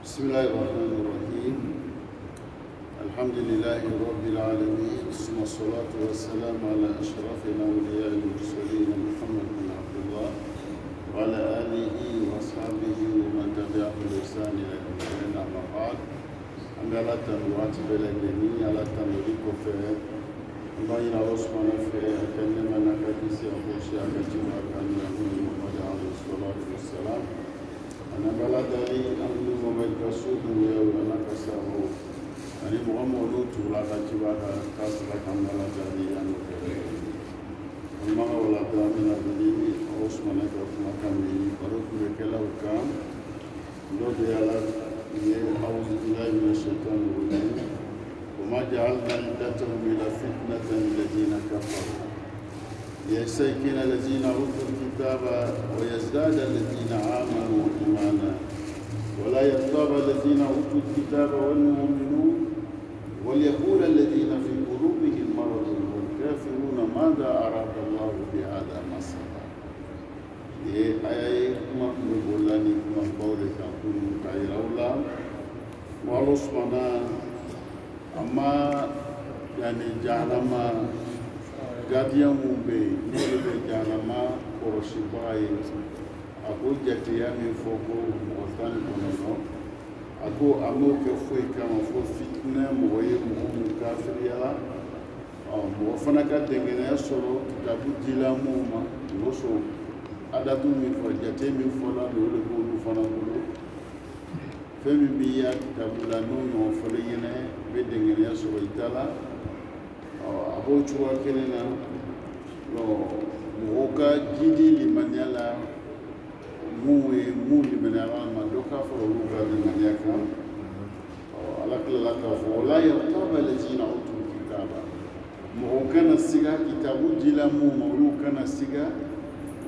بسم الله الرحمن الرحيم الحمد لله رب العالمين ثم الصلاة والسلام على أشرف الأنبياء المرسلين محمد بن عبد الله وعلى آله وأصحابه ومن تبعهم بإحسان إلى يوم الدين أما بعد أن لا تنوات بلغني على تنوريك وفيه الله يرى سبحانه فيه أكلم أن أكاديسي أبوشي أكاديما كان يقول محمد عليه الصلاة والسلام أنا بلدني أمن ومن رسول وأنا كسره أنا محمد تولى كتبا كسر كم بلدني أنا أما ولا دامنا بديني أوسمنا كفنا كمي بروك بكلا وكام لو بيالا أعوذ بالله من الشيطان الرجيم وما جعلنا عدتهم إلى فتنة الذين كفروا ليستيقن الذين أوتوا الكتاب ويزداد الذين آمنوا إيمانا ولا يرتاب الذين أوتوا الكتاب والمؤمنون وليقول الذين في قلوبهم مرض والكافرون ماذا أراد الله بهذا مثلا أي مطلوب لنا مقولك أقول كاير أولا والله أما يعني جعلنا gardien mun bɛ yen n'olu bɛ jahanama kɔlɔsibaga ye a ko jateya min fɔ ko mɔgɔ 19 a ko a m'o kɛ foyi kama fo fitinɛ mɔgɔ ye mɔgɔ min kafiriyala mɔgɔ fana ka dɛngɛnɛya sɔrɔ kitabu dila minnu ma o sɔrɔ adatu min fɔ jate min fɔla o de b'olu fana bolo fɛn min b'i ya kitabu la n'o ɲɔgɔn fɔli ɲɛnɛ bɛ dɛngɛnɛya sɔrɔ i ta la a b'o cogoya kelen na mɔgɔw ka jidi limaniya la mun limaniya la ma dɔ k'a fara olu ka limaniya kan ala tilala k'a fɔ wala yartaba allazina utul kitaba mɔgɔw kana siga kitabu dila mun ma olu kana siga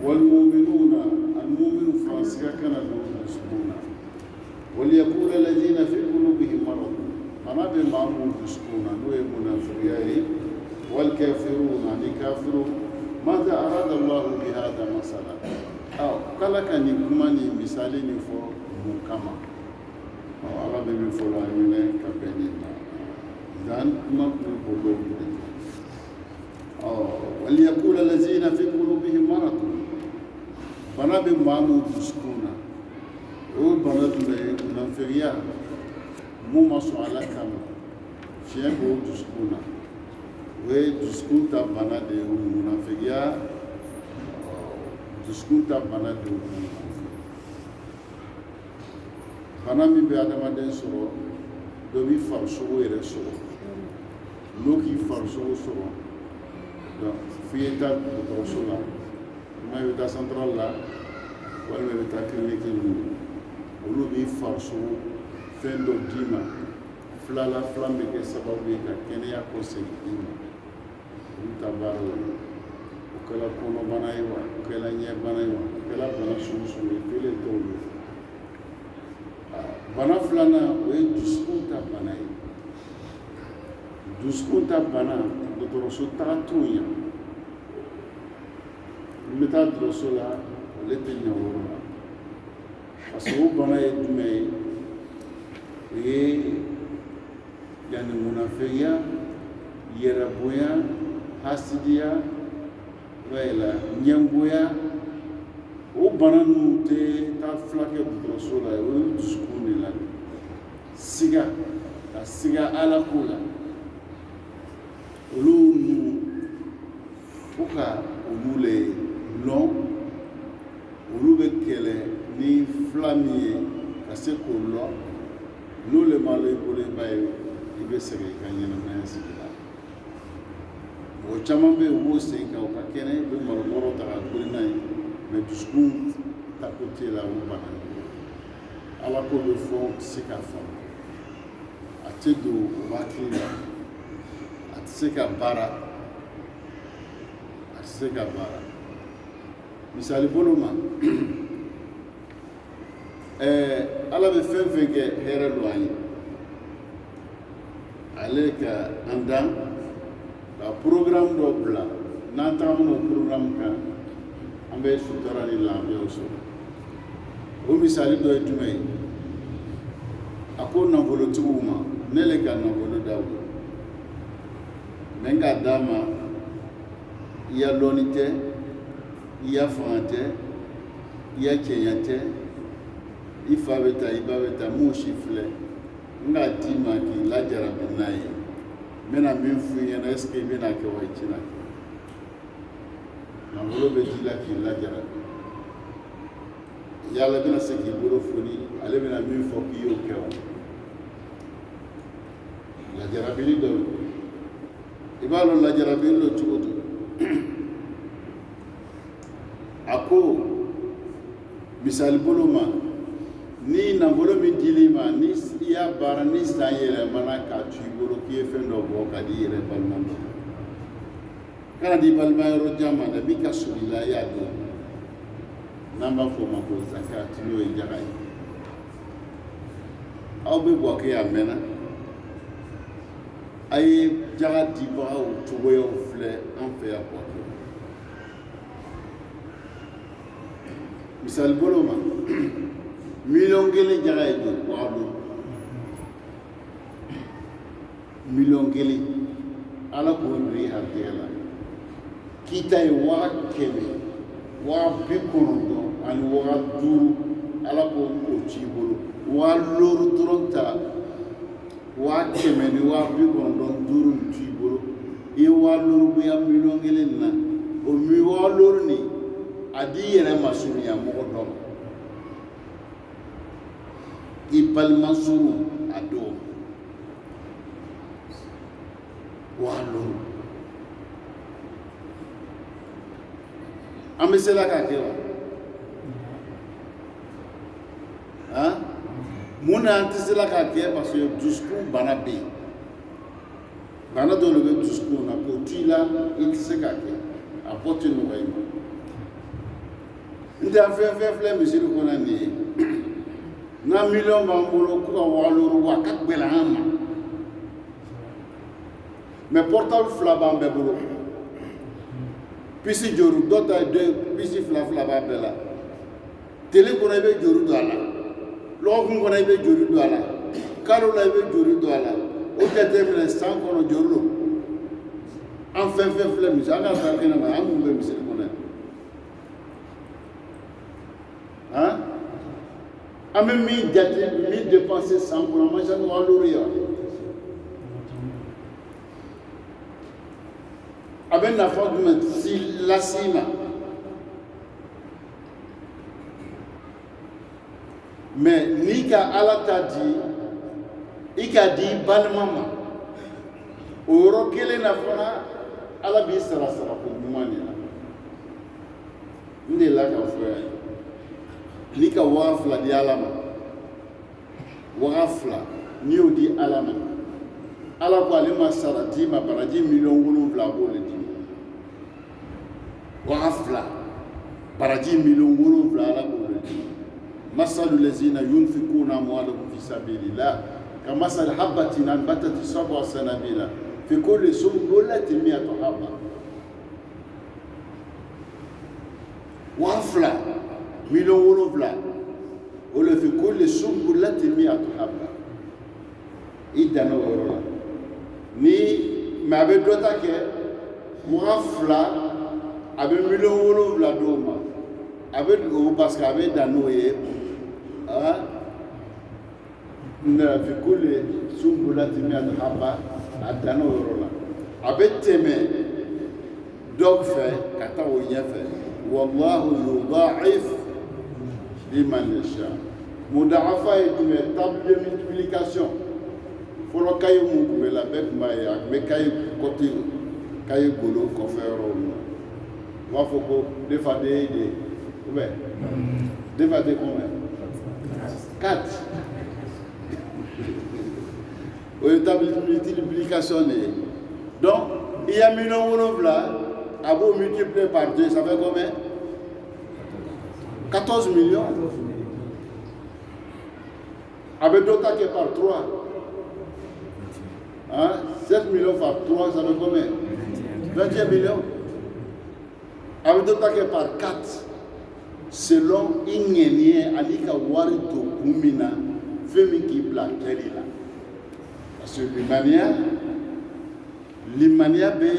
wal mu'minuna al mu'minu fana siga kana don dusukun na wal yaqulu allazina fi qulubihim marad mana bɛ maa mun dusukun na n'o ye munafiqiya ye والكافرون يعني كافرون ماذا أراد الله بهذا مثلا kala ka nin kuma ni misali ni fɔ mun kama ala bɛ min fɔ la ɲinɛ ka bɛn nin na dan kuma kun bolo de وليقول الذين في قلوبهم مرض bana bɛ maa mun dusukun na o bana jumɛn ye munafiqiya mun ma sɔn ala kama fiɲɛ b'o dusukun na o ye dusukun ta bana de ye munafiqiya dusukun ta bana de ye bana min bɛ adamaden sɔrɔ dɔ b'i farisogo yɛrɛ sɔrɔ n'o k'i farisogo sɔrɔ f'i ye taa dɔgɔtɔrɔso la i bɛ taa santarali la walima i bɛ taa kiliniki ninnu olu b'i farisogo fɛn dɔ d'i ma filan bɛ kɛ sababu ye ka kɛnɛya kɔ segin i ma olu ta baara la o kɛla kɔnɔbana ye wa o kɛla ɲɛbana ye wa o kɛla bana sugu ye kelen t'olu ye bana filanan o ye dusukun ta bana ye dusukun ta bana dɔgɔtɔrɔso taga t'o ɲɛ n bɛ taa dɔgɔtɔrɔso la ale tɛ ɲɛ o yɔrɔ la parce que o bana ye jumɛn ye o ye yani munafiqiya yɛrɛbonya hasidiya wala ɲɛngoya o bana ninnu tɛ taa fulakɛ dɔgɔtɔrɔso la o ye dusukun de la siga ka siga ala ko la olu ninnu fo ka olu le lɔn olu bɛ kɛlɛ ni fila min ye ka se k'o lɔn n'o le ma lɔ i bolo i b'a ye i bɛ sɛgɛn i ka ɲɛnamaya sigi la mɔgɔ caman bɛ yen u b'o sen kan u ka kɛnɛ u bɛ malokɔrɔ ta ka gori n'a ye mɛ dusukun tako tɛ la o bana ala ko bɛ fɔ tɛ se k'a faamu a tɛ don o hakili la a tɛ se ka baara misali bolo ma ala bɛ fɛn fɛn kɛ hɛrɛ don an ye ale ka an dan ka programme dɔ bila n'an tagamana o programme kan an bɛ sutura ni lafiyaw sɔrɔ o misali dɔ ye jumɛn ye a ko nafolotigiw ma ne le ka nafolo d'aw ye mɛ n k'a d'a ma i ya lɔnni tɛ i ya fanga tɛ i ya cɛɲa tɛ i fa bɛ taa i ba bɛ taa m'o si filɛ n k'a d'i ma k'i lajarabi n'a ye n bɛna min f'i ɲɛna est ce que i bɛna kɛ wa i tɛna kɛ nafolo bɛ d'i la k'i lajarabi yàlla bɛna se k'i bolo foni ale bɛna min fɔ k'i y'o kɛ o lajarabili dɔ i b'a dɔn lajarabili dɔ cogo di a ko misali bolo ma ni nafolo min dil'i ma ni i y'a baara ni san yɛlɛmana k'a to i bolo k'i ye fɛn dɔ bɔ ka di i yɛrɛ balima dɔ kana di balima yɔrɔ jan ma dɛ min ka surun i la i y'a dɔn n'an b'a fɔ o ma ko zakat n'o ye jaga ye aw bɛ bɔ kɛ a mɛnna a ye jaga dibagaw cogoyaw filɛ an fɛ yan bɔ kɛ misali bolo ma miliyɔn kelen jaga ye joli waa duuru miliyɔn kelen ala k'o don i harijɛgɛ la k'i ta ye waa kɛmɛ waa bi kɔnɔntɔn ani waa duuru ala k'o ci i bolo waa loru dɔrɔn ta waa kɛmɛ ni waa bi kɔnɔntɔn duuru nin ci i bolo i ye waa loru bonya miliyɔn kelen na o waa loru nin a di i yɛrɛ ma surunya mɔgɔ dɔ ma i balima surun a dɔw ma waa loru an bɛ se la k'a kɛ wa mun na an tɛ se la k'a kɛ parce que dusukun bana bɛ yen bana dɔ de bɛ dusukun na k'o to i la i tɛ se k'a kɛ a bɔ tɛ nɔgɔya i ma n tɛ fɛn fɛn filɛ misiri kɔnɔ nin ye n'a miliyɔn b'an bolo ko ka waa loru wa a ka gɛlɛn an ma mɛ portable fila b'an bɛɛ bolo pisi juru dɔ ta ye pisi fila fila b'a bɛɛ la tele kɔnɔ i bɛ juru don a la lɔgɔkun kɔnɔ i bɛ juru don a la kalo la i bɛ juru don a la o jateminɛ san kɔnɔ juru don an fɛn fɛn filɛ misiri an ka taa kɛnɛ ma an mun bɛ misiri kɔnɔ yan an bɛ min jate min dépenser san kɔnɔ an ma se ni waa loru ye wa a bɛ nafa jumɛn las'i ma mɛ n'i ka ala ta di i k'a di i balima ma o yɔrɔ kelen na fana ala b'i sara ko ɲuman de la n delila k'a fɔ yan n'i ka waa fila di ala ma waa fila n'i y'o di ala ma ala ko ale ma sara d'i ma baraji miliyɔn 7 a b'o le di waa fila baraji miliyɔn 7 ala b'o le di masalu lezina yunfikuna amwalahum fi sabilillah kamasali habbatin anbatat sab'a sanabila fi kulli sunbulatin 100 habba waa fila miliyɔn 7 o le fi kulli sunbulatin 100 habba i danna o yɔrɔ la ni mɛ a bɛ dɔ ta kɛ waa fila a bɛ miliyɔn 7 d'o ma a bɛ o parce que a bɛ dan n'o ye na fi kulli sunbulatin 100 habba a danna o yɔrɔ la a bɛ tɛmɛ dɔ fɛ ka taa o ɲɛfɛ wallahu yuda'if liman yasha mudaafa ye jumɛn table de multiplication fɔlɔ kaye mun tun bɛ la bɛɛ tun b'a ye a tun bɛ kaye kɔti kaye golo kɔfɛ yɔrɔw la u b'a fɔ ko deux fois 2 est 2 ou bien 2 fois 2 combien 4 o ye table de multiplication de ye donc il y a miliyɔn 7 a b'o multiplier par 2 ça fait combien 14 millions a bɛ dɔ ta kɛ par 3 7 millions par 3 ça fait combien 21 millions a bɛ dɔ ta kɛ par 4 selon i ŋɛniɲɛ ani ka wari to kun min na fɛn min k'i bila kɛli la parce que limaniya bɛ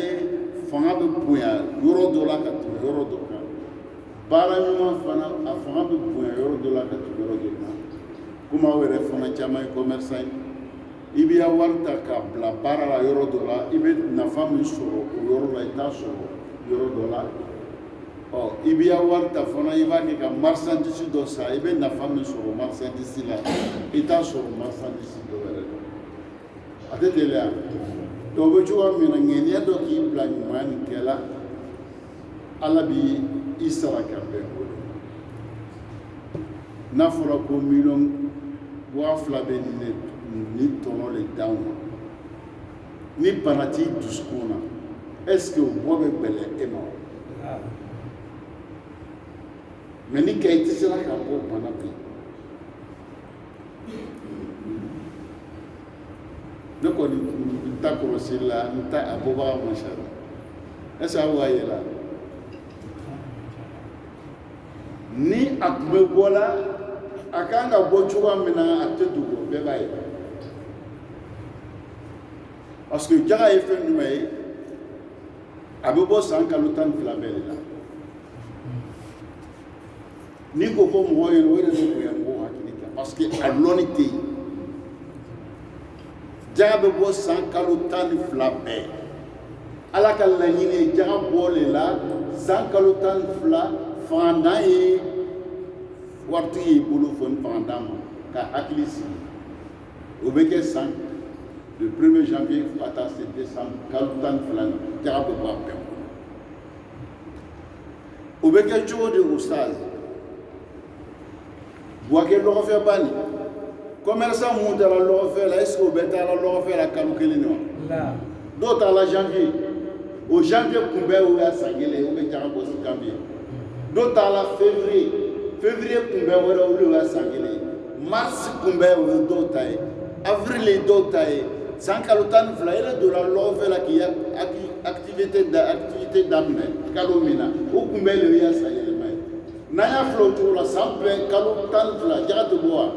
fanga bɛ bonya yɔrɔ dɔ la ka tɛmɛ yɔrɔ dɔ kan baara ɲuman fana a fanga bɛ bonya yɔrɔ dɔ la ka tɛmɛ yɔrɔ dɔ kan komi aw yɛrɛ fana caman ye commerçant ye i b'i ka wari ta k'a bila baara la yɔrɔ dɔ la i bɛ nafa min sɔrɔ o yɔrɔ la i t'a sɔrɔ yɔrɔ dɔ la i b'i ka wari ta fana i b'a kɛ ka marchandise dɔ san i bɛ nafa min sɔrɔ marchandise la i t'a sɔrɔ marchandise dɔ wɛrɛ la a tɛ teliya dɔw bɛ cogoya min na ŋɛniya dɔ k'i bila ɲuman nin kɛla ala b'i i sara ka bɛn o de n'a fɔra ko 2,000,000 bɛ ni tɔnɔ le d'anw ma ni bana t'i dusukun na est ce que o bɔ bɛ gbɛlɛ e ma mais ni kɛ i tɛ sera ka bɔ bana bi ne kɔni n ta kɔlɔsili la n ta a bɔbaga ma sara est ce que aw b'a ye la ni a tun bɛ bɔ la a kan ka bɔ cogoya min na a tɛ dogo bɛɛ b'a ye parce que jaga ye fɛn jumɛn ye a bɛ bɔ san kalo 12 bɛɛ de la n'i ko fɔ mɔgɔ ye o yɛrɛ de bonya mɔgɔw hakili kan parce que a lɔnni tɛ yen jaga bɛ bɔ san kalo 12 bɛɛ ala ka laɲini ye jaga bɔlen la san kalo 12 fangadan ye waritigi y'i bolo fɔ fangadan ma ka hakili sigi o bɛ kɛ san le 1er janvier fo ka taa se décembre kalo 12 na jaga bɛ bɔ a bɛɛ kɔnɔ o bɛ kɛ cogo di ustaz buwakɛ lɔgɔfɛba nin commerçant mun taara lɔgɔfɛ la est ce que o bɛɛ taara lɔgɔfɛ la kalo 1 de wa dɔw taara janvier o janvier kunbɛn o y'a san 1 o bɛ jaga bɔ janvier dɔw taara février kunbɛn wɛrɛ o y'a san 1 mars kunbɛn o ye dɔw ta ye avril ye dɔw ta ye san kalo 12 yɛrɛ donna lɔgɔfɛ la k'i activité daminɛ kalo min na o kunbɛn le y'a san yɛlɛma ye n'an y'a filɛ o cogo la san bɛɛ kalo 12 jaga tɛ bɔ wa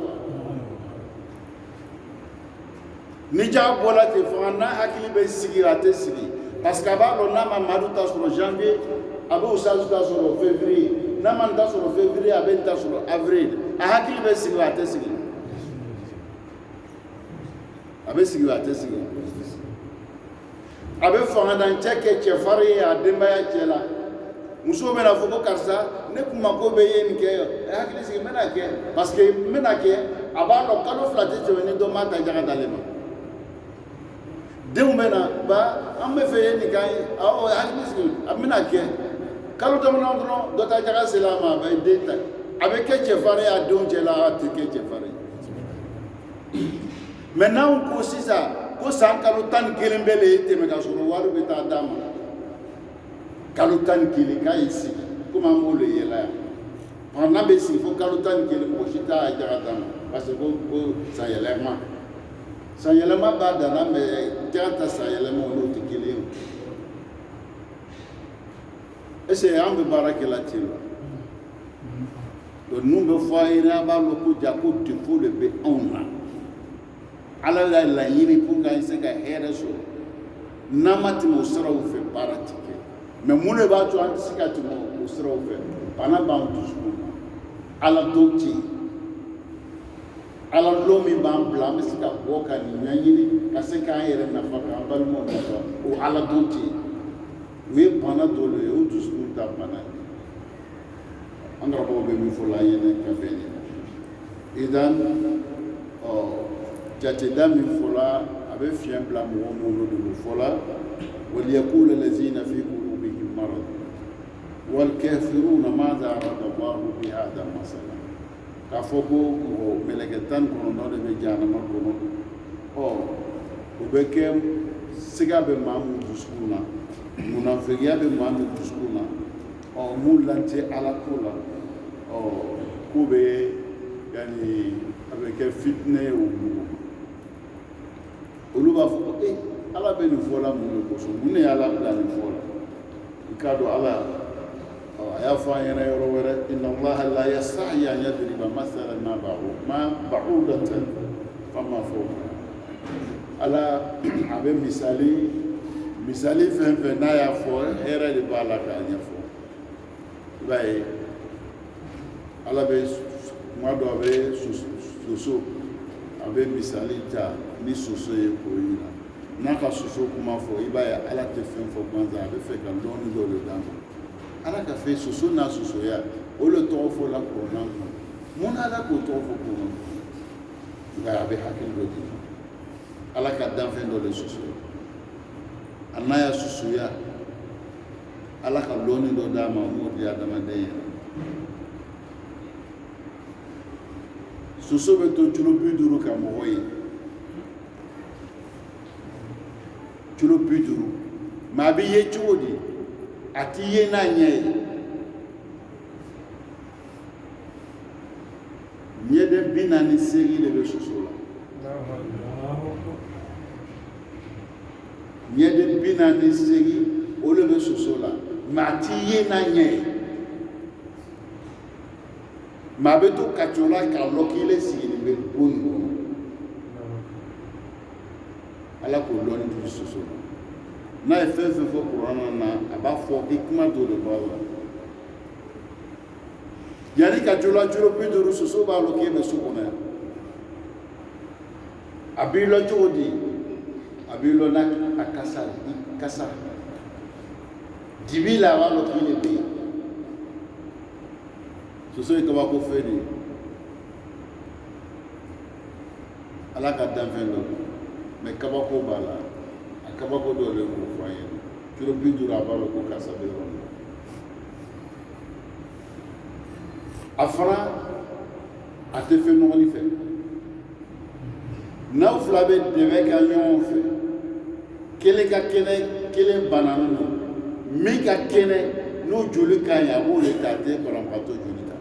ni jaga bɔra ten fanga n'a hakili bɛ sigi a tɛ sigi parce que a b'a dɔn n'a ma madu ta sɔrɔ janvier a bɛ usage ta sɔrɔ février n'a ma nin ta sɔrɔ février a bɛ nin ta sɔrɔ avril a hakili bɛ sigi a tɛ sigi a bɛ sigi a tɛ sigi a bɛ fangadancɛ kɛ cɛfarin ye a denbaya cɛ la musow bɛna fɔ ko karisa ne kun mako bɛ ye nin kɛ a hakili sigi n bɛna kɛ parce que n bɛna kɛ a b'a dɔn kalo 2 tɛ tɛmɛ ni dɔ m'a ta jaga d'ale ma denw bɛna ba an bɛ fɛ ye nin k'an ye awɔ hakili sigi a bɛna kɛ kalo damadɔ dɔrɔn dɔ ta jaga sera a ma a bɛ den ta a bɛ kɛ cɛfarin ye a denw cɛ la a tɛ kɛ cɛfarin mais n'anw ko sisan ko san kalo 11 bɛ le tɛmɛ ka sɔrɔ wari bɛ taa d'a ma kalo 11 k'a y'i sigi komi an b'o le yɛlɛ yan n'a bɛ sigi fo kalo 11 mɔgɔ si t'a jaga d'a ma parce que ko san yɛlɛma b'a dan na mais jaga ta san yɛlɛma olu tɛ kelen ye est ce que an bɛ baara kɛ la ten wa donc ninnu bɛ fɔ a ye n'a b'a dɔn ko ja ko défaut de bɛ anw na ala y'a laɲini pour que se ka hɛrɛ sɔrɔ n'an ma tɛmɛ o siraw fɛ baara tɛ kɛ mais mun de b'a to an tɛ se ka tɛmɛ o siraw fɛ bana b'an dusukun na ala dɔw tɛ yen ala lɔ min b'an bila an bɛ se ka bɔ ka nin ɲɛɲini ka se k'an yɛrɛ nafa k'an balimaw nafa o ala dɔw tɛ yen o ye bana dɔ le ye o dusukun ta bana ye an karamɔgɔ bɛ min fɔ la an ye ne ka fɛn ye idan jateda min fɔla a bɛ fiɲɛ bila mɔgɔ minnu de do fɔla waliyakula lazina fi qulubihim marad walkafiruna madha arada Allahu bihadha masala k'a fɔ ko mɔgɔ mɛlɛkɛ 19 de bɛ jahanama kɔnɔ o bɛ kɛ siga bɛ maa min dusukun na munafigiya bɛ maa min dusukun na mun lante ala ko la k'u bɛ yani a bɛ kɛ fitinɛ ye o bolo olu b'a fɔ ko ala bɛ nin fɔ la mun de kosɔn mun de ye ala bila nin fɔ la i k'a dɔn ala a y'a fɔ an ɲɛna yɔrɔ wɛrɛ inna allaha la yastahi an yadriba masalan ma ba'udatan Fama fo ala abe misali fɛn n'a y'a fɔ hɛrɛ de b'a la k'a ɲɛfɔ i b'a ye ala bɛ kuma dɔ a bɛ soso a bɛ misali ta ni soso ye k'o yira n'a ka soso kuma fɔ i b'a ye ala tɛ fɛn fɔ gansan a bɛ fɛ ka dɔɔni dɔ de d'a ma ala ka fɛ soso n'a sosoya o le tɔgɔ fɔ la kuranna kɔnɔ mun ala k'o tɔgɔ fɔ kuranna i b'a ye a bɛ hakili dɔ di ala ka danfɛn dɔ de soso a n'a y'a sosoya ala ka dɔɔni dɔ d'a ma m'o di adamaden ye soso bɛ to kilo 50 ka mɔgɔ ye kilo 50 mais a bɛ ye cogo di a t'i ye n'a ɲɛ ye ɲɛden 48 de bɛ soso la ɲɛden 48 o de bɛ soso la mais a t'i ye n'a ɲɛ ye mais a bɛ to kaco la k'a lɔ k'i le sigilen bɛ bon nin kɔnɔ ala k'o dɔɔni di soso la n'a ye fɛn fɛn fɔ kuranna na a b'a fɔ hikima dɔ de b'a la yanni ka jola kilo 50 soso b'a lɔ k'e bɛ so kɔnɔ yan a b'i lɔ cogo di a b'i lɔ n'a kasa dibi la a b'a lɔ k'i le bɛ yen soso ye kabako fɛn de ye ala ka danfɛn dɔ mais kabako b'a la a kabako dɔ de k'o fɔ an ye kilo 50 a b'a lɔ ko karisa bɛ yɔrɔ min a fana a tɛ fɛn ɲɔgɔnni fɛ n'aw fila bɛ dɛmɛ kɛ ɲɔgɔn fɛ kelen ka kɛnɛ kelen bananen don min ka kɛnɛ n'o joli ka ɲi a b'o de ta a tɛ banabagatɔ joli ta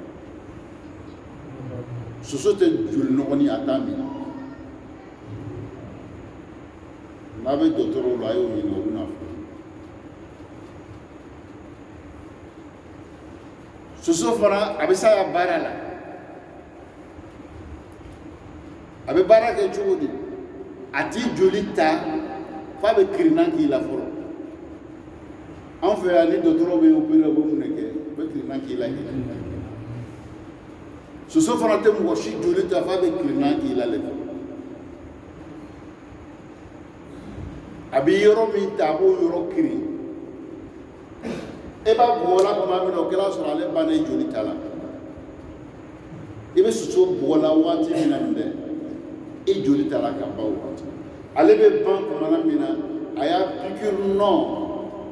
soso tɛ joli nɔgɔni a t'a min n'a bɛ dɔgɔtɔrɔw la a y'o ɲininka o bɛna fɔ soso fana a bɛ se a ka baara la a bɛ baara kɛ cogo di a t'i joli ta f'a bɛ kirina k'i la fɔlɔ an fɛ yan ni dɔgɔtɔrɔw bɛ opéré u bɛ mun de kɛ u bɛ kirina k'i la soso fana tɛ mɔgɔ si joli ta f'a bɛ kirina k'i la fɔlɔ a bɛ yɔrɔ min ta a b'o yɔrɔ kiri e b'a bugɔla tuma min na o kɛra sɔrɔ ale banna e joli ta la i bɛ soso bugɔla waati min na nin dɛ e joli ta la ka ban o waati ale bɛ ban tuma min na a y'a piqûre nɔ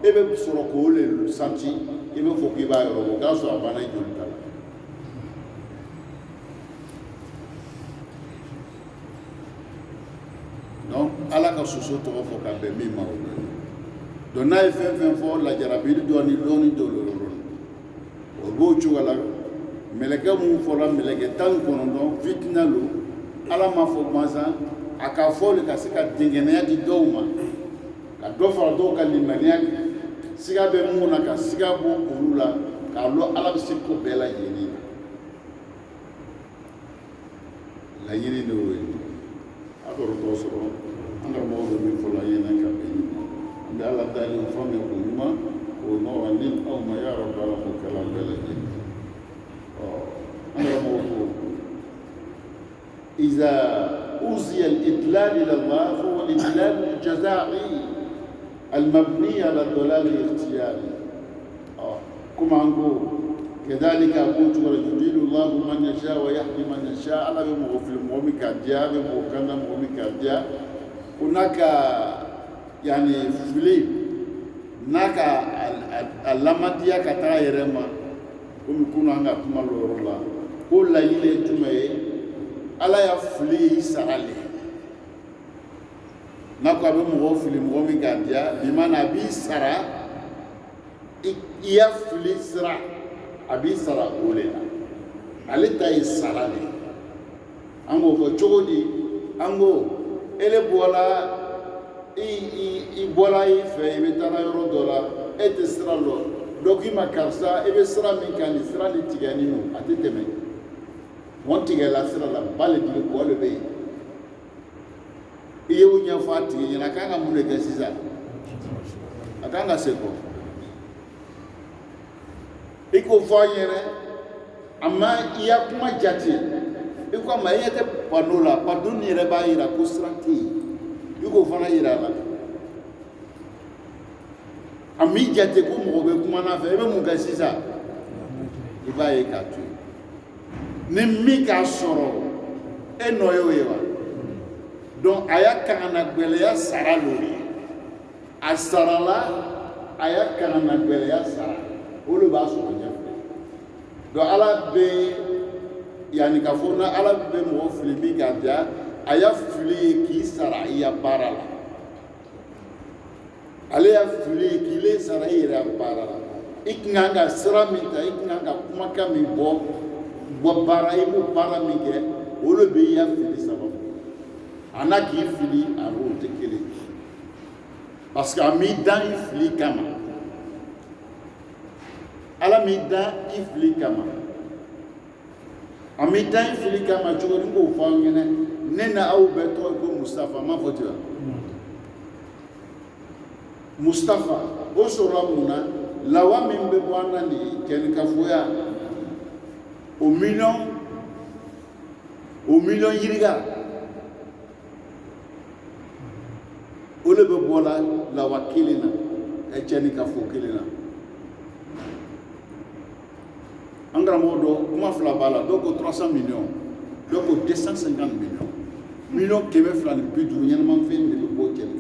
e bɛ sɔrɔ k'o le santi i bɛ fɔ k'i b'a yɔrɔ bɔ o kɛra sɔrɔ a banna e joli ta la donc ala ka soso tɔgɔ fɔ ka bɛn min ma o la donc n'a ye fɛn fɛn fɔ lajarabili dɔɔni dɔ o b'o cogo la mɛlɛkɛ mun fɔra mɛlɛkɛ 19 fitina lo ala ma fɔ gansan a ka fɔ de ka se ka dengɛnɛya di dɔw ma ka dɔ fara dɔw ka limaniya siga bɛ mun na ka siga bɔ olu la k'a lɔ ala bɛ se ko bɛɛ lajɛlen laɲini de y'o ye a kɔrɔ t'o sɔrɔ an karamɔgɔ bɛ min fɔ la ɲɛna ka bɛn nin ma an bɛ ala dali o fɔ min ko ɲuman o nɔgɔya ni aw ma ya rabbi ala k'o kɛla bɛɛ lajɛlen an karamɔgɔ ko إذا أوصي الإدلال إلى الله فهو الإدلال الجزائي المبني على الضلال الاختياري كما نقول كذلك أقول يضل الله من يشاء ويهدي من يشاء على بمغفل مغمك أديا بمغكنا مغمك أديا هناك يعني فلي هناك اللامدية كتاع يرمى ومكون هناك كما لورلا كل يلي جمعي ala y'a fili sarali n'a ko a bɛ mɔgɔw fili mɔgɔ min k'a diya bi mana a b'i sara i y'a fili sira a b'i sara o de la ale ta ye sara de an b'o fɔ cogo di an ko ele bɔla i bɔla i fɛ i bɛ taa yɔrɔ dɔ la e tɛ sira dɔn dɔ k'i ma karisa e bɛ sira min kan nin sira nin tigɛ nin a tɛ tɛmɛ wɔn tigɛla sira la ba le dili kɔ le bɛ yen iye unya fati ina kanga mune kesiza akanga seko iko fanyere ama iya kuma jati iko ma yete panola paduni reba ira kusrati iko fana ira la ami jati ko mo be kuma na fe be mu kesiza iba e katu ni mi ka soro enoyo yewa donc aya kana gbeleya sara lori asarala aya kana gbeleya sara olu ba so nya donc ala be yani ka fona ala be mo fili ga dia aya fili ki sara ya barala ale ya fili ki le sara ya barala iknanga sara mi ta iknanga kuma ka mi bo bara imu bara mi ke olu be ya fili sababu ana ki fili aro tekele parce que ami dan fili kama ala mi dan fili kama ami dan fili kama jogo ni ko fa ngene nena au beto ko Mustafa ma fotiwa Mustafa o sura muna lawa min be bwana ni ken ka foya au million yiriga ole be bola la wakilina e cheni ka fo kilina angra modo kuma fla bala donc 300 millions donc 250 millions kebe fla ni bidu nyana man fe ni bo cheni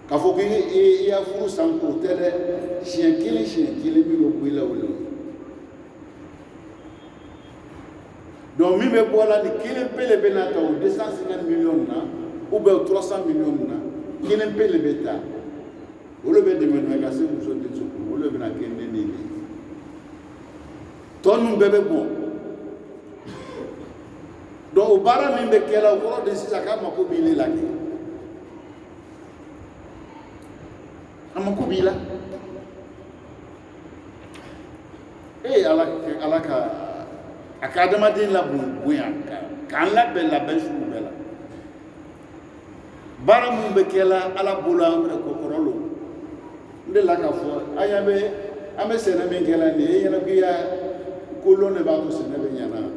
ka fo ki ya furu sanko tele chien kili bi lo buila wolo donc mi be bola ni kile pele benata 250 millions na ou bien 300 millions na kile pele beta wolo be de men ga se muso de suku wolo be na kende ni tonu bebe bon donc bara mi be kela woro de sisa ka mako bile la ke amako bila ala ka akadama din la bunya kan la bella beshu bella bara mu be kela ala bula ko korolo nde la ka fo ayabe ame sene men kela ni yena biya kolo ne ba ko sene be nyana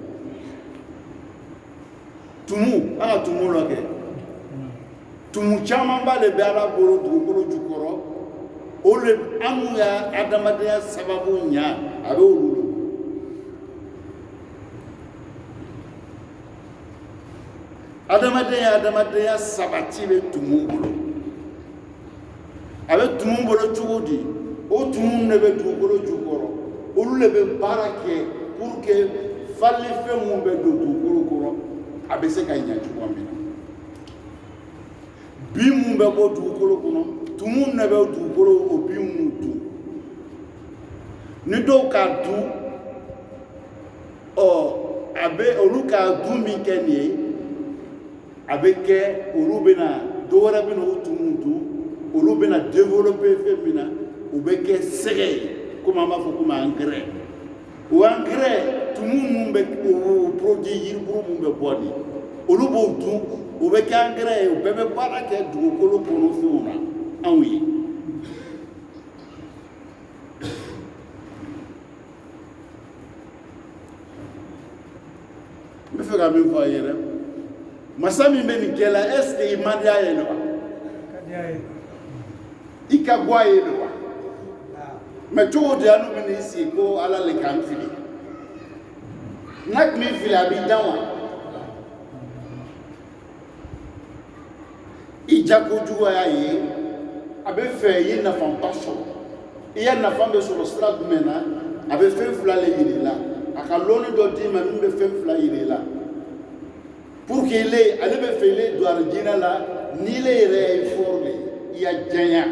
tumu lo ke tumu chama ba le be ala bolo jukoro ole amu ya adama de sababu nya abe ulu adamadenya sabati be tumumbolo abe tumumbolo chugodi o tumun ne be dugolo jukoro olu le be barake pour que falle fe mun be do dugolo koro abe se ka nya chugomina bi mun be bo dugolo kono tumun ne be dugolo o bi mun du ni do ka du o abe olu ka du mi kenie avec Urubena, Dorabino Tumutu, Urubena développé féminin, ou Beke Serré, comme un mafou comme un engrais. Ou engrais, tout le monde produit, il faut boni. Urubu tout, ou Beke engrais, ou Bebe Parake, du Kolo Ponofuna. Ah oui. Me fera même voyer. Masami mbeni kela eske imandia yelo ikagwa yelo meto de anu bini isi ko ala le kamfili nak mi fili abi dawa ijako juwa ya yi abe fe yi na fam paso iya na fam be so strat mena abe fe fula le yirila aka loni do di ma mbe fe fula yirila pour qu'il ait allé me faire doit dire là ni les réformes il y a déjà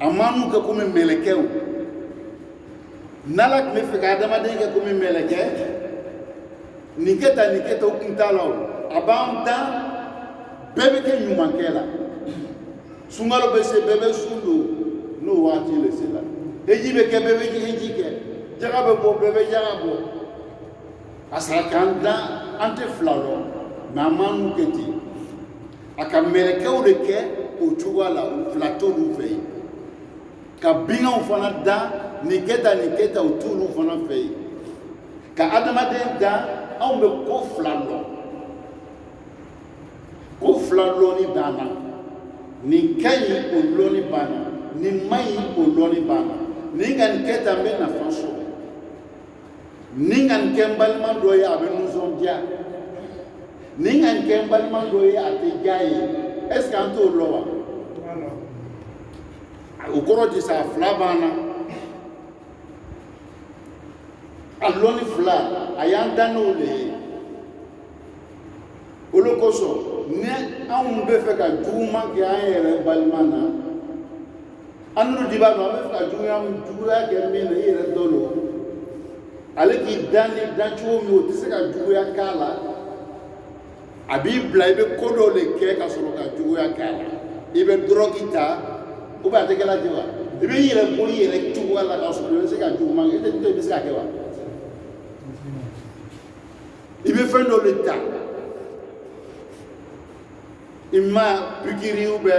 amanu ka comme melekeu nalak me fait kadama de ka comme meleke niketa ukintalo abanda bebe ke nyumankela sungalo bese bebe sundu no wati le sela ejibe ke bebe ke ejike jagabe bo bebe jagabo asala kanda ante flalo mamanu keti akamelekeu de ke o chugala o plateau du fei ka binga fana da ni keta o tulu fana fei ka adama de da on be ko flalo ni dana ni kayi o loni bana ni mai o loni bana ni ngan keta me na faso ni ngan kembal man do ya be nuzon dia ni ngan kembal man do ya ate jaye est ce qu'anto lowa o koro di sa flabana aloni fla ayanda no le olokoso ne an be fe ka juma ke ayere balmana anu di ba no be fe ka juma ke me na yere dolo ale ki dani dancho mi o tise ka juma kala abi bla ibe kodo le ke ka solo ka juma kala ibe drogita o ba te kala diwa ibe yere ko yere juma la ka solo se ka juma ite te be se ka ke wa ibe fendo le ta imma pikiri ube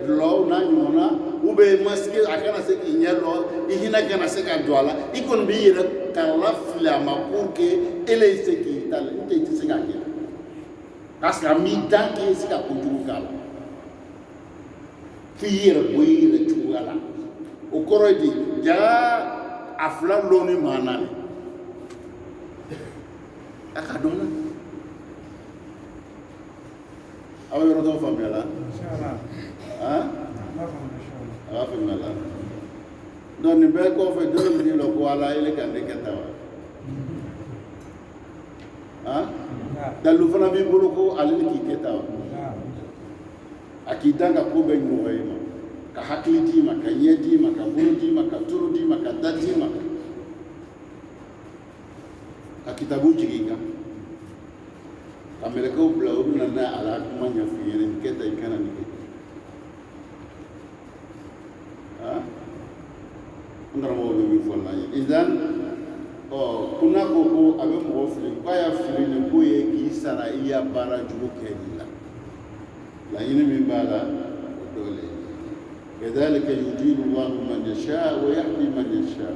lo na nyona ube maske akana se kinyelo ihina kana se ka doala ikon bi yere kala flama pour que ele se ki tal inte se ka ke parce que mi dan ke se ka kunju kala fi yere boyire tuala o korodi ja afla loni manane akadona aw yoro do famela inshallah famela don ni be ko fe do ni lo ko ala ile kan de ketawa dalu fana bi bolo ko ale ki ketawa akidanga ko be no wayma ka hakiti ma ka yedi ma ka burudi ma ka turudi ma ka dati ma akitabu jiginga kamere ko bla ubna na ala kuma nya fiere keta ikana ni ngara mo be mi folla idan kuna ko abe mo fili kwa ya fili ne ko ye ki sara iya bara jugo kenila la yini min bala dole kadhalika yudilu Allah man yasha wa yahdi man yasha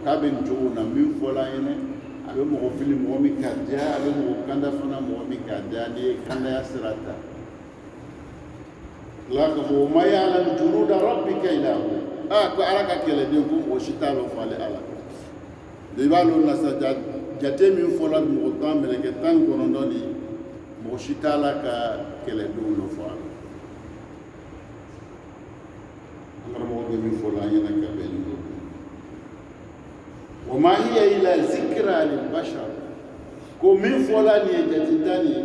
kabin juna min folla yene abe mo fili mo mi kadja abe mo kanda fana mo mi kadja de kanda ya sirata la ko ma ya'lamu junuda rabbika illa hu ko alaka kele de ko o shitalo fale ala de balo na sa jate min fola mo tan meleke tan ko non doni mo shitala ka kele do lo fa ngara mo be min fola yana ka be ni وما هي إلا ذكرى للبشر كو من فلان يجتداني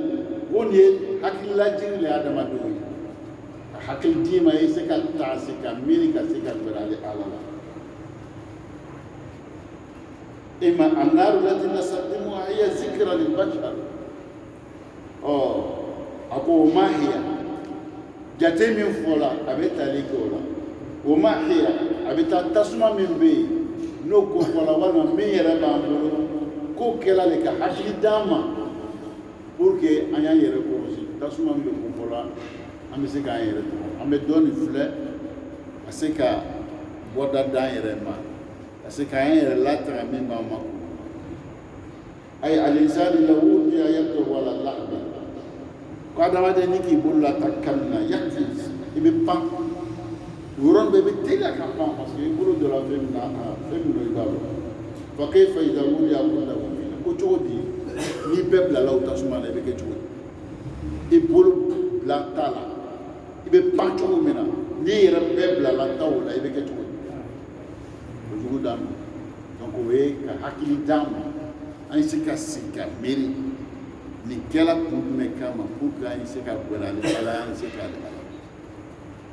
وني حكي لاجين لآدم دوي حكي ديما يسكا تاسكا ميريكا سكا برالي على إما النار التي نستخدمها هي ذكرى للبشر أكو ما هي جاتي من فلان أبيتا ليكولا وما هي أبيتا تسمى من بي no ko wala wala me yere ba mbolo ko kela le ka hakili dama pour que anya yere ko si tasuma mi ko wala am se ka yere to am doni fle aseka boda da yere ma aseka yere la tra mi ma ma ay al insan lahu ya yaqtu wala lahbi ko adama de niki bulla takamna yakti ibe pam wuron be tela ka pam parce que bulu de la femme no ibalo fa kayfa idha wuli aqulla wa ko jodi ni bebla la utasuma le be ke jodi e bulu la tala ibe pancho mena ni yera bebla la tawla ibe ke jodi ko jugo dam donc we ka hakili dam an sika sika meri ni kela kume kama puka an sika kwala ala an sika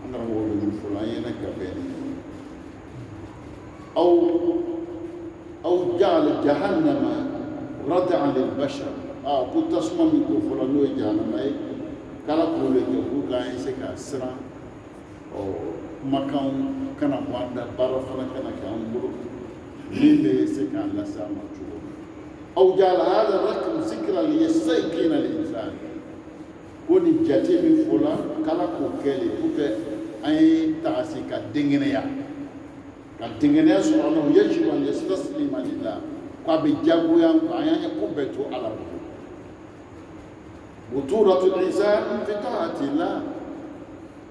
ngara mo be fula yena ka be أو جعل جهنم ردعا للبشر كنت أسمع من كفر نوي جهنم أي كلا كولي كفر كاين سكا سرا أو مكان كنا واندا بارفنا كنا كان برو لين سكا لسا مجهول أو جعل هذا الرقم ذكرى ليستيقن الإنسان كوني جاتي من فلان كلا كوكيلي كوكي أي تعسي كدنجنيا كدنجنيا سبحانه يجب أن يستسلم لله قابل جابويا كأيان يكوبتو على الله بطولة الإنسان في طاعة الله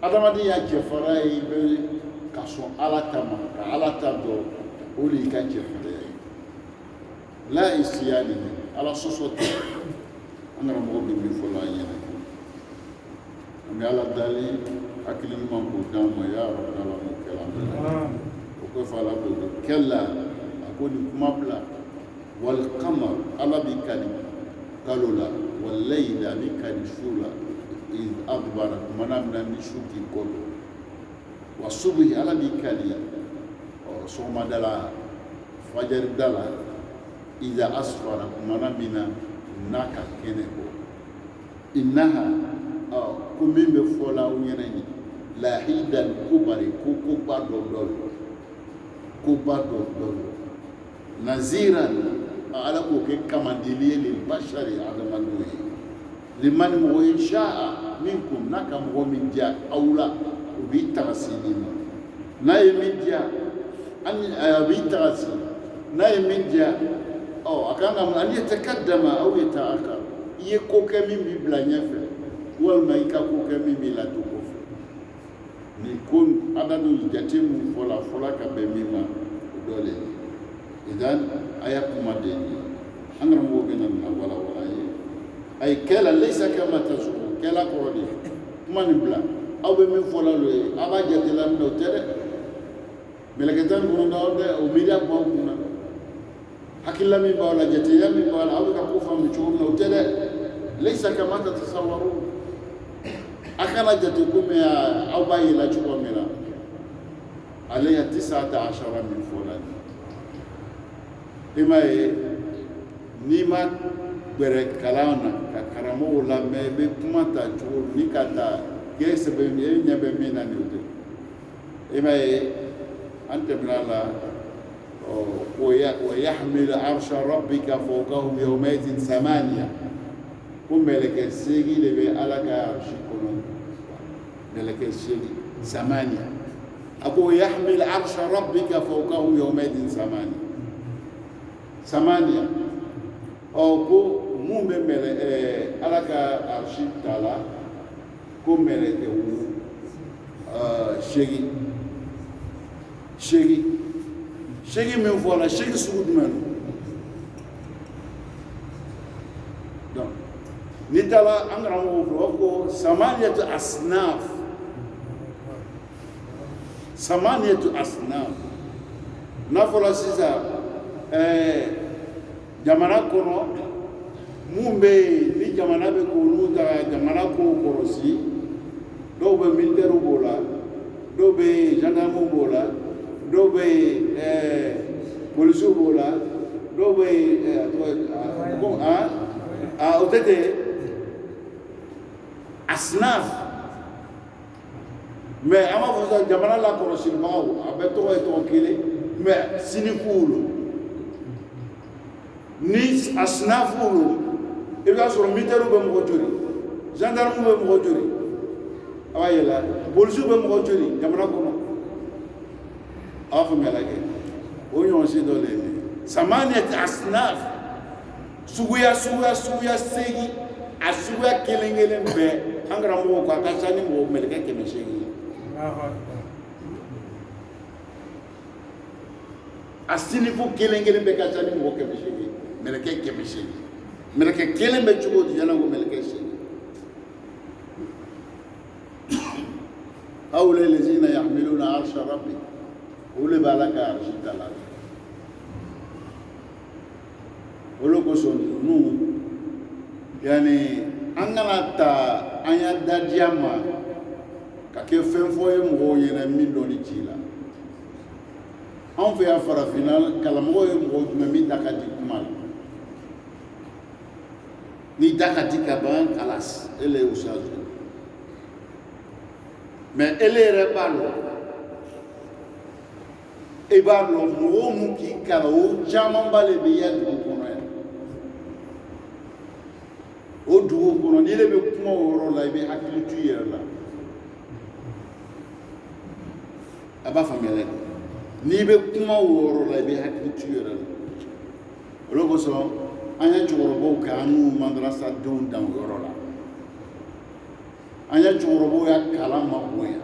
adamadi ya jɛfara ye bɛ ka sɔn ala ta ma ka ala ta dɔn o de y'i ka jɛfara ye la isiyani ala sɔsɔ tɛ an karamɔgɔ bɛ min fɔ la an ɲɛna an bɛ ala dali hakili ɲuman k'o d'an ma ya rabi ala m'o kɛla an bɛ o kɔfɛ ala b'o dɔn kɛla a ko nin kuma bila wal qamar ala b'i kali kalo la wal layli a b'i kali su la إذ أدبر منامنا نشوكي كله والصبح على بيكالي صوم دلا فجر دلا إذا أسفر منامنا ناكا كنكو إنها كمين بفولا وينني لا حيدا كبري كوكوبا دول نزيرا على كوكي كمانديلي للبشر على مدوي liman mo insha'a minkum naka mo min dia awla bi tarasinina nay min dia an bi tarasin nay min dia akanga an yatakaddama aw yata'akhir ye ko ke min bi blanya fe wal may ka ko ke min bi la to ko fe ni kun adadu jatimu fola ka be mima dole idan ayakuma deni angara mo benan wala أي كلا ليس كما تزعم كلا قرودي ما نبلا أو بمن فلا لوي أبا جتلا من أوتلا ملكتان كنا أودا وميدا بوكنا حكيلا من باولا جتلا من باولا أو كوفا من شؤون أوتلا ليس كما تتصورون أكلا جتكم يا أو باي لا شؤون منا عليها 19 من فلان إما نيما bere kalana ka karamo la mebe kumata chu nikata gese be nyebe mina niude ema anta bilala ويحمل عرش ربك فوقهم يومئذ 8 ملك السيغي لبي على عرش كونو ملك السيغي 8 أبو يحمل عرش ربك فوقهم يومئذ 8 أو mu be mele ala ka arshi tala ko mele ke wu shegi min vola shegi sugud man donc ni tala angara mo ko samaniyatu asnaf nafola sisa jamana kono mumbe ni jamana be ko nuta jamana ko korosi do be militaire bola do be gendarme bola do be police bola do be otete asnaf mais ama fo jamana la korosi bawo abeto e kile mais sinifulu ni asnafulu il va sur militaire be mo jori gendarme be mo jori awayela police be mo jori jamana ko no afa melage o yon si do le samaniyat asnaf suguya segi asuya kelengelen be angara mo ko akasani mo melage ke meshegi asini fu kelengelen be kasani mo ke meshegi melage ke meshegi meleke kelen be cogo di jana ko meleke shegi awle lazina yahmiluna arsha rabbi ule balaka arshi talal olo ko son nu yani angana ta anya dadiama ka ke fen foye mo yena min do ni cila on fait afara final kala mo ye mo mi dakati kumal ni dakati kaban kalas ele usazu mais ele rebalo e ba no mo mu ki kala o jaman bale be ya du kono o dugu kɔnɔ n'i bɛ kuma o yɔrɔ la i bɛ hakili to i yɛrɛ la a b'a faamuya dɛ n'i bɛ kuma o yɔrɔ la i bɛ hakili to i yɛrɛ la olu kosɔn an ye cɛkɔrɔbaw kɛ an n'u madarasa denw dan o yɔrɔ la an ye cɛkɔrɔbaw ya kalan ma bonya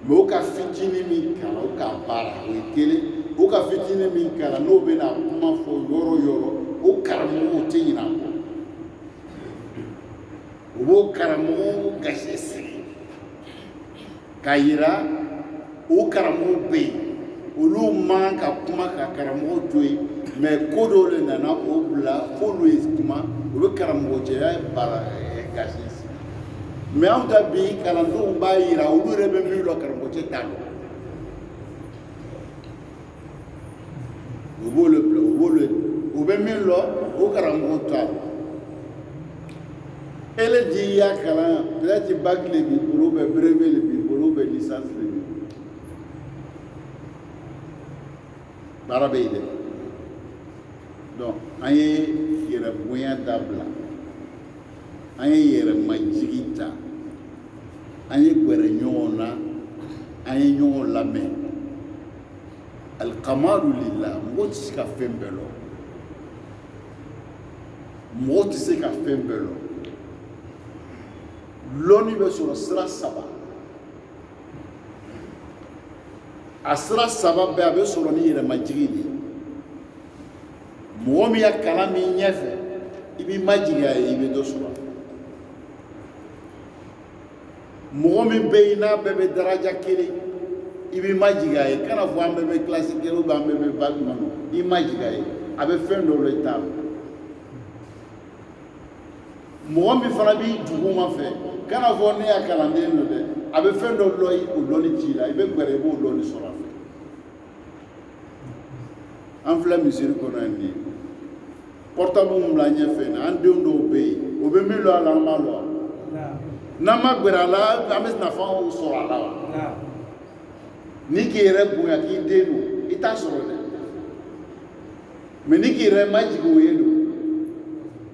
mɛ o ka fitinin min kalan o ka baara o ye kelen o ka fitinin min kalan n'o bɛ na kuma fɔ yɔrɔ o yɔrɔ o karamɔgɔw tɛ ɲinɛ a kɔ u b'o karamɔgɔw gasi sigi k'a yira o karamɔgɔw bɛ yen olu man ka kuma ka karamɔgɔw to yen mɛ ko dɔw de nana o bila f'olu ye kuma o bɛ karamɔgɔcɛya baara gasi sigi mɛ anw ta bi kalandenw b'a yira olu yɛrɛ bɛ min dɔn karamɔgɔcɛ t'a dɔn u b'olu bila u bɛ min dɔn o karamɔgɔ t'a dɔn ele di ya kalan peut-être bac le b'i bolo ou brevet le b'i bolo ou licence le b'i bolo baara bɛ yen dɛ donc an ye yɛrɛ bonya dabila an ye yɛrɛ majigi ta an ye gwɛrɛ ɲɔgɔn na an ye ɲɔgɔn lamɛn alikamaru lila mɔgɔ tɛ se ka fɛn bɛɛ lɔ mɔgɔ tɛ se ka fɛn bɛɛ lɔ lɔnni bɛ sɔrɔ sira saba a sira saba bɛɛ a bɛ sɔrɔ ni yɛrɛmajigi de ye mɔgɔ min ya kalan min ɲɛfɛ i b'i majigi a ye i bɛ dɔ sɔrɔ mɔgɔ min bɛ yen n'a bɛɛ bɛ daraja kelen i b'i majigi a ye kana fɔ an bɛɛ bɛ kilasi kelen ou bien an bɛɛ bɛ bac kɔnɔ i majigi a ye a bɛ fɛn dɔw de t'a la mɔgɔ min fana b'i duguma fɛ kana fɔ ne y'a kalanden don dɛ a bɛ fɛn dɔ dɔn o dɔnni ci la i bɛ gbɛrɛ i b'o dɔnni sɔrɔ a fɛ an filɛ misiri kɔnɔ yan nin portable min bila ɲɛfɛ na an denw dɔw bɛ yen o bɛ min lɔ a la an b'a lɔ n'an ma gbɛrɛ a la an bɛ nafa sɔrɔ a la wa ni k'i yɛrɛ bonya k'i den don i t'a sɔrɔ dɛ mɛ ni k'i yɛrɛ majigi o ye don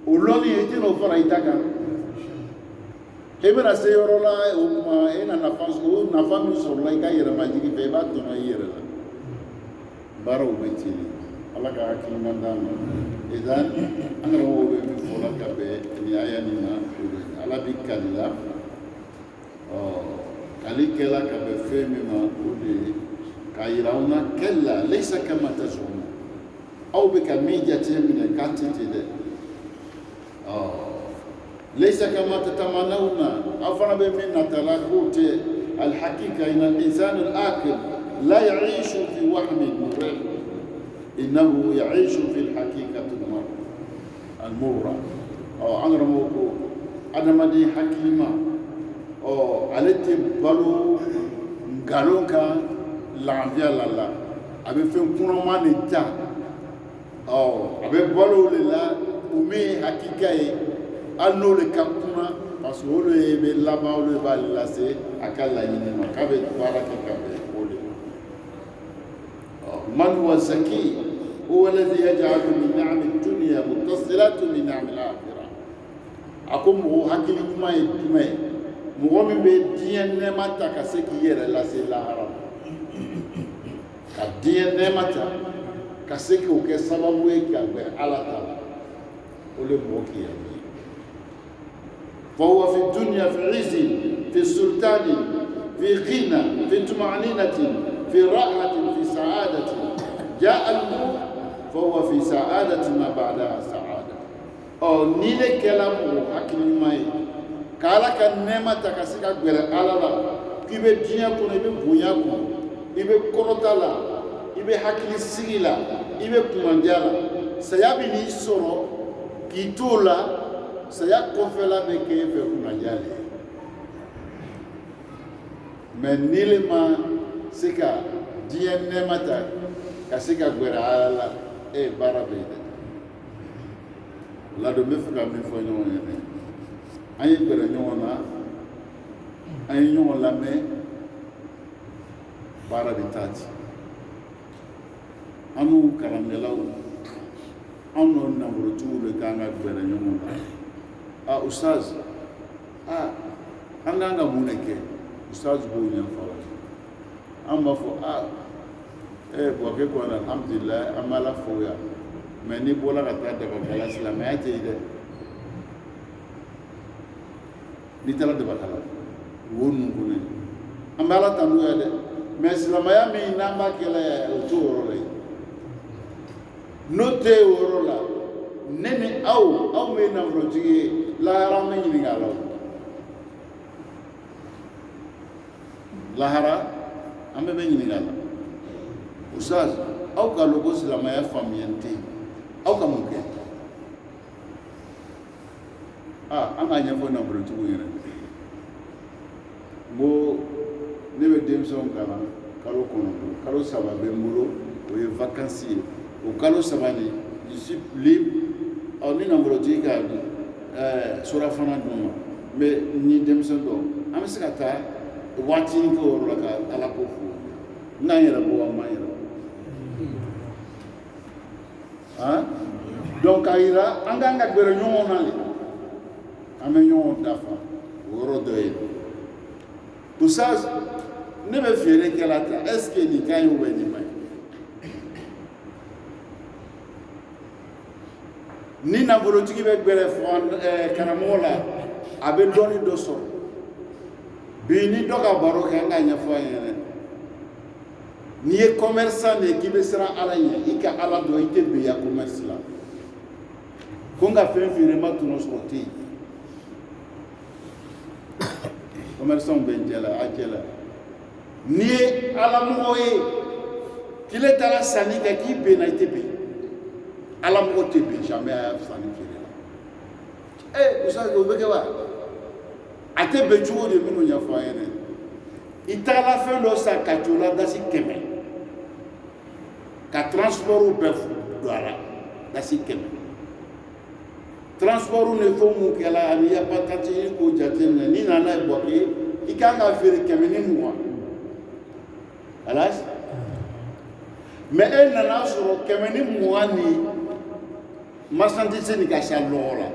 o lɔnni i tɛna o fara i ta kan e bɛna se yɔrɔ la o kuma e na nafa o nafa min sɔrɔla i ka yɛrɛmajigi fɛ i b'a tɔnɔ i yɛrɛ la baaraw bɛ teli ala ka hakilina d'an ma idan an karamɔgɔw bɛ min fɔ la ka bɛn nin aya nin ma ala bi kali la kali kɛla ka bɛn fɛn min ma o de ye k'a yira aw na kɛla laysa kama tazunun aw bɛ ka min jate minɛ k'a tɛ ten dɛ ليس كما تتمنون أفرا من نتلاقوت الحقيقة إن الإنسان الآكل لا يعيش في وهم مريح إنه يعيش في الحقيقة المرة أنا رموكو أنا مدي حكيمة عليت بالو قالوك لعنفيا لالا أبي فين كنا ما نتا أبي بالو للا ومي حقيقة hali n'olu ka kuma parce que olu ye bɛ laban olu b'ale lase a ka laɲini ma k'a bɛ baara kɛ ka bɛn o de ma man huwa zaki huwa alladhi yaj'alu min ni'ami dunya muttasilatan bi ni'ami al-akhirah a ko mɔgɔ hakili ɲuman ye jumɛn ye mɔgɔ min bɛ diɲɛ nɛɛma ta ka se k'i yɛrɛ lase lahara ka diɲɛ nɛɛma ta ka se k'o kɛ sababu ye ka bɛn ala ta la o de mɔgɔ k'i yɛrɛ فهو في الدنيا في عز في سلطان في غنى في طمأنينة في راحة في سعادة جاء الموت فهو في سعادة ما بعدها سعادة نيلي كلام حكيم ماي كالا كان نعمة تكاسيكا غير على لا كيبي دنيا كون يبي بويا كون يبي كروتا لا يبي حكيم سيلا يبي كومانديالا سيابي ني سورو كيتولا saya kɔfɛla bɛ kɛ e fɛ kunnaja de mɛ nili ma se ka diɲɛ nɛɛma ta ka se ka gwɛrɛ ala la baara bɛ yen dɛ ladon n bɛ fɛ ka min fɔ ɲɔgɔn ye dɛ an ye gwɛrɛ ɲɔgɔn na an ye ɲɔgɔn lamɛn baara bɛ taa ci an n'u kalankɛlaw an n'o nafolotigiw de kan ka gwɛrɛ ɲɔgɔn na ustaz an kan ka mun kɛ ustaz b'o ɲɛfɔ an b'a fɔ bɔn kɛ kɔnɔ alhamdulilayi an b'a la fo yan mɛ n'i bɔra ka taa dabakala silamɛya tɛ yen dɛ n'i taara dabakala wo ninnu kɔnɔ an bɛ ala tanu ya dɛ mɛ silamɛya min n'an b'a kɛla o t'o yɔrɔ la yen n'o tɛ o yɔrɔ la ne ni aw min ye nafolotigi ye lahara an bɛ ɲininka a la lahara an bɛɛ bɛ ɲininka a la ustaz aw ka dɔn ko silamɛya faamuyali tɛ yen aw ka mun kɛ an k'a ɲɛfɔ nafolotigiw ɲɛna n ko ne bɛ denmisɛnw kalan kalo kɔnɔntɔn kalo 3 bɛ n bolo o ye vacances ye o kalo 3 nin je suis libre ni nafolotigi ka surafana d'u ma mɛ ni denmisɛn dɔ an bɛ se ka taa waatinin kɛ o yɔrɔ la ka ala ko fo n'an yɛrɛ bɔ an m'an yɛrɛ bɔ donc k'a yira an kan ka gɛrɛ ɲɔgɔn na de an bɛ ɲɔgɔn dafa o yɔrɔ dɔ ye ustaz ne bɛ feere kɛla ta est ce que nin ka ɲi ou bien nin man ɲi ni nafolotigi bɛ gɛrɛ karamɔgɔ la a bɛ dɔɔni dɔ sɔrɔ bi ni dɔ ka baro kɛ an ka ɲɛfɔ a ɲɛna n'i ye commerçant de ye k'i bɛ siran ala ɲɛ i ka ala dɔn i tɛ bin ya commerce la ko n ka fɛn feere n ma tɔnɔ sɔrɔ tɛ yen commerçant bɛ n cɛ la a cɛ la n'i ye ala mɔgɔ ye kile taara sanni kɛ k'i benna i tɛ ben ala mɔgɔ tɛ ben jamais a y'a sanni feere la ustaz o bɛ kɛ wa a tɛ bɛn cogo di minnu ɲɛfɔ an ɲɛna i taara fɛn dɔ san ka jɔ la dasi 100 ka transport bɛɛ don a la dasi 100 transport ni fɛn mun kɛla ani yapatati k'o jateminɛ n'i nana ye bɔ i kan ka feere 120 alas mɛ e nana sɔrɔ 120 ni marchandise ni ka sa lɔgɔ la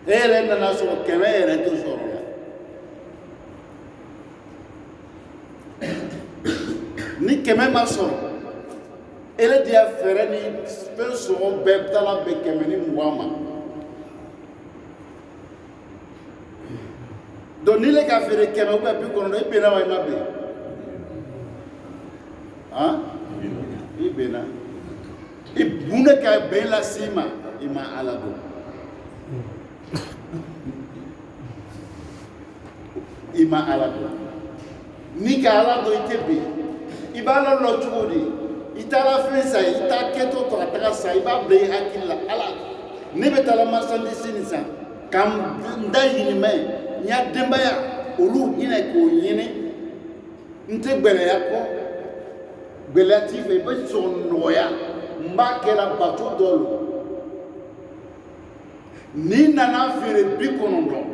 e yɛrɛ nana sɔrɔ 100 yɛrɛ tɛ sɔrɔ la ni 100 ma sɔrɔ ele de y'a fɛɛrɛ ni fɛn sɔngɔ bɛɛ taara bɛn 120 ma donc n'i le ka feere 100 ou bien 90 i benna wa i ma ben i benna i bunde ka bɛn lase i ma ala dɔn i ma ala dɔn n'i ka ala dɔn i tɛ ben i b'a la dɔn cogo di i taara fɛn san i t'a kɛtɔ to ka taga san i b'a bila i hakili la ala ne bɛ taa marchandise nin san ka n da yirimɛ n y'a denbaya olu hinɛ k'o ɲini n tɛ gbɛlɛya kɔ gbɛlɛya t'i fɛ i bɛ sɔn nɔgɔya n b'a kɛra bato dɔ lo n'i nana feere 90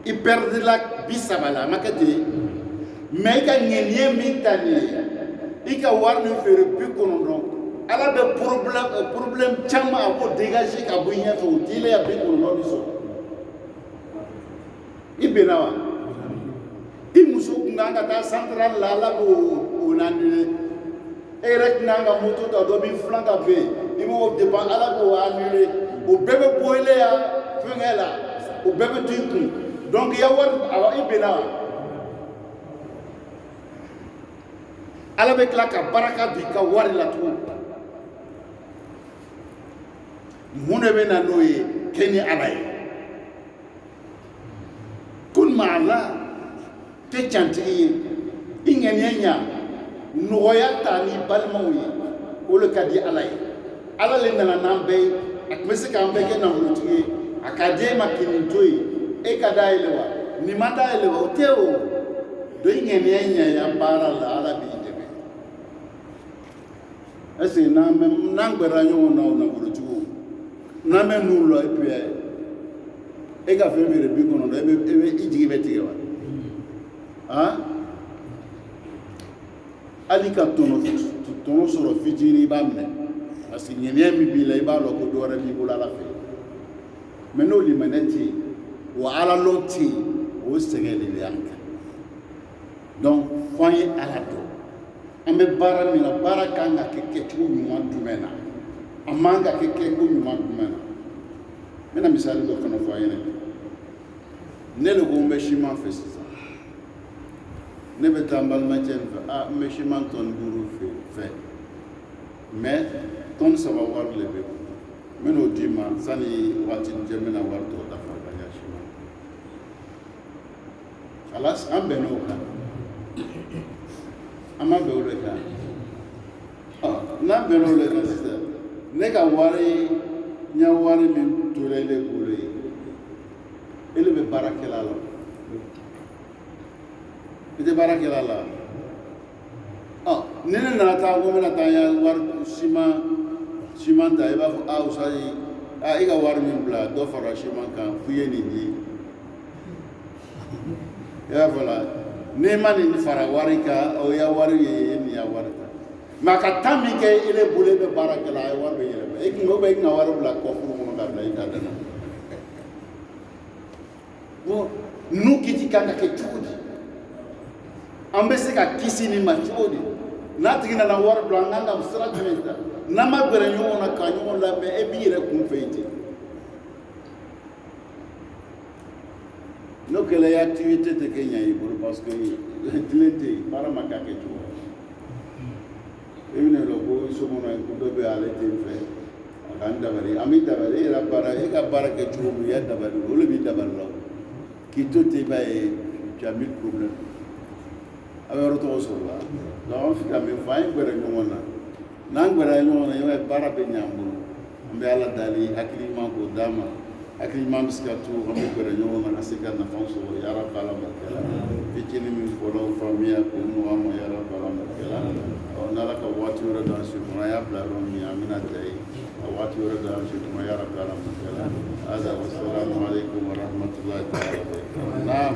i perdila 30 la a ma kɛ ten mɛ i ka ŋɛniɲɛ min ta nin ye i ka wari min feere 90 ala bɛ problème caman a b'o dégager ka bɔ i ɲɛfɛ o t'i la ya 90 bi sɔrɔ i benna wa i muso kun kan ka taa central la ala b'o annulé e yɛrɛ tɛna ka moto ta dɔ b'i filan ka ben i b'o dépense ala b'o annulé o bɛɛ bɛ bɔ ile ya fɛnkɛ la o bɛɛ bɛ to i kun donc i ya wari i benna wa ala bɛ tila ka baraka don i ka wari la tugun mun de bɛ na n'o ye kɛ ni ala ye kun maala tɛ cantigi ye i ŋaniya ɲa nɔgɔya ta ni balimaw ye o le ka di ala ye ala le nana n'an bɛɛ ye a tun bɛ se k'an bɛɛ kɛ nafolotigi ye a ka di e ma k'i nin to ye e ka da yɛlɛ wa nin ma da yɛlɛ wa o tɛ o do i ŋaniya ɲaya baara la ala b'i dɛmɛ est ce que n'an gbɛra ɲɔgɔn na o nafolotigiw n'an bɛ n'u la et puis e ka fɛn feere 90 i jigi bɛ tigɛ wa hali ka tɔnɔ sɔrɔ fitinin i b'a minɛ parce que ŋaniya min b'i la i b'a dɔn ko dɔ wɛrɛ b'i bolo ala fɛ mais n'o limaniya tɛ yen wa alalɔ tɛ yen o sɛgɛn de y'an kan donc fɔ an ye ala dɔn an bɛ baara min na baara kan ka kɛ kɛcogo ɲuman jumɛn na a man ka kɛ kɛcogo ɲuman jumɛn na n bɛna misali dɔ fana fɔ a ɲɛna ne de ko n bɛ siman fɛ sisan ne bɛ taa n balimacɛ nin fɛ n bɛ siman tɔni 5 fɛ mais tɔni 3 wari le bɛ n bɛn'o d'i ma sani waati cɛ n bɛna wari tɔ dafa ka ɲa siman alas an bɛnn'o kan an ma bɛn o de kan n'an bɛnn'o de kan sisan ne ka wari n ya wari min tora ne bolo ye ele bɛ baarakɛla la i tɛ baarakɛla la ni ne nana taa ko n bɛna taa n ya wari siman ta i b'a fɔ usayi i ka wari min bila dɔ fara siman kan f'i ye nin di i y'a fɔ la n'i ma nin fara wari kan o ya wari ye nin ya wari ta mais a ka taa min kɛ ele bolo e bɛ baarakɛla a ye wari bɛ yɛlɛma e kun bɛ e ka wari bila kɔfuru kɔnɔ ka bila i ta dana bon ninnu kiti kan ka kɛ cogo di an bɛ se ka kisi nin ma cogo di n'a tigi nana wari bila an kan ka sira jumɛn ta n'an ma gɛrɛ ɲɔgɔn na ka ɲɔgɔn labɛn e b'i yɛrɛ kun fɛ ten n'o kɛla ye activité tɛ kɛ ɲɛ i bolo parce que tile tɛ yen baara ma k'a kɛ cogo i bɛ ne dɔn ko sokɔnɔ ko dɔ bɛ ale tɛ n fɛ a k'an dabali an bɛ dabali e yɛrɛ baara e ka baara kɛ cogo min i y'a dabali o de b'i dabali la k'i to ten i b'a ye tu as 1000 problèmes a bɛ yɔrɔ tɔgɔ sɔrɔ la donc an fɛ ka min fɔ an ye gɛrɛ ɲɔgɔn na n'an gɛrɛ ɲɔgɔn na i b'a ye baara bɛ ɲɛ an bolo an bɛ ala deli hakili ɲuman k'o d'a ma hakili ɲuman bɛ se ka to an bɛ gɛrɛ ɲɔgɔn na ka se ka nafa sɔrɔ yara bala barikala fitinin min fɔla o faamuya k'o nɔgɔya ma yara bala barikala n'ala ka waati wɛrɛ d'an si kɔnɔ an y'a bila yɔrɔ min an bɛna ta yen a waati wɛrɛ d'an si kɔnɔ yara bala barikala hada wassalamu alaikum warahmatullahi ta'ala wabarakatuh naam